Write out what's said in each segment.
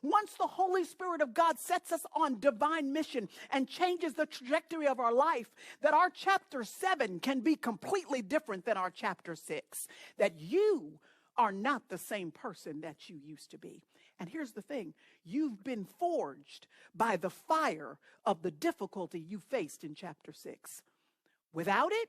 Once the Holy Spirit of God sets us on divine mission and changes the trajectory of our life, that our chapter 7 can be completely different than our chapter 6. That you are not the same person that you used to be. And here's the thing, you've been forged by the fire of the difficulty you faced in chapter 6. Without it,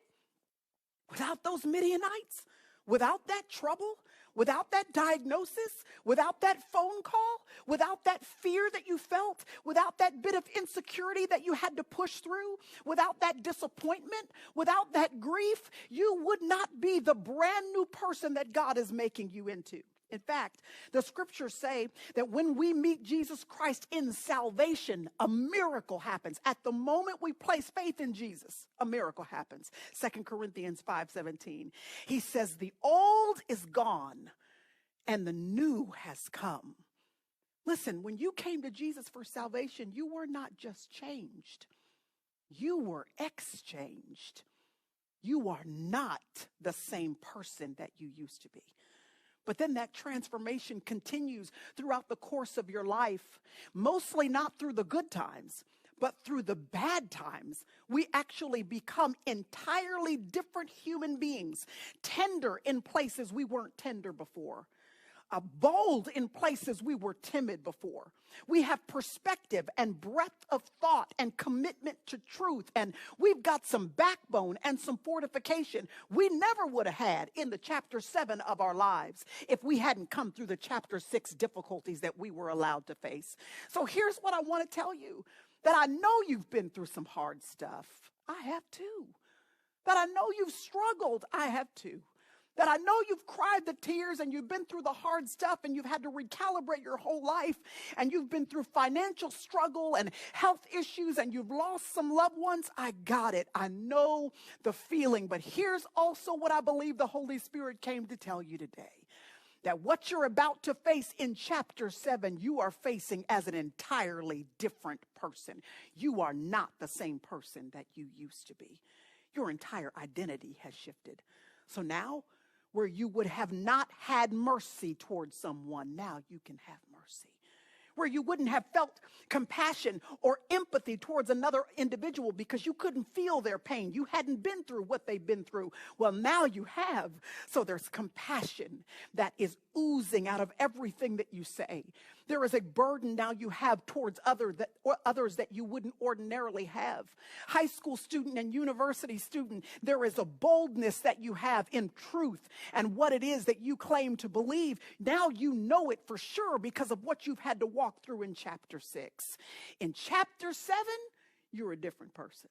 without those Midianites, without that trouble, without that diagnosis, without that phone call, without that fear that you felt, without that bit of insecurity that you had to push through, without that disappointment, without that grief, you would not be the brand new person that God is making you into. In fact, the scriptures say that when we meet Jesus Christ in salvation, a miracle happens. At the moment we place faith in Jesus, a miracle happens. 2 Corinthians 5:17. He says, the old is gone and the new has come. Listen, when you came to Jesus for salvation, you were not just changed. You were exchanged. You are not the same person that you used to be. But then that transformation continues throughout the course of your life, mostly not through the good times, but through the bad times. We actually become entirely different human beings, tender in places we weren't tender before. Bold in places we were timid before. We have perspective and breadth of thought and commitment to truth. And we've got some backbone and some fortification we never would have had in the chapter 7 of our lives if we hadn't come through the chapter 6 difficulties that we were allowed to face. So here's what I want to tell you, that I know you've been through some hard stuff. I have too. That I know you've struggled. I have too. That I know you've cried the tears and you've been through the hard stuff and you've had to recalibrate your whole life and you've been through financial struggle and health issues and you've lost some loved ones. I got it. I know the feeling. But here's also what I believe the Holy Spirit came to tell you today. That what you're about to face in chapter 7, you are facing as an entirely different person. You are not the same person that you used to be. Your entire identity has shifted. So now, where you would have not had mercy towards someone, now you can have mercy. Where you wouldn't have felt compassion or empathy towards another individual because you couldn't feel their pain. You hadn't been through what they've been through. Well, now you have. So there's compassion that is oozing out of everything that you say. There is a burden now you have towards others that you wouldn't ordinarily have. High school student and university student, there is a boldness that you have in truth and what it is that you claim to believe. Now you know it for sure because of what you've had to walk through in chapter 6. In chapter 7, you're a different person.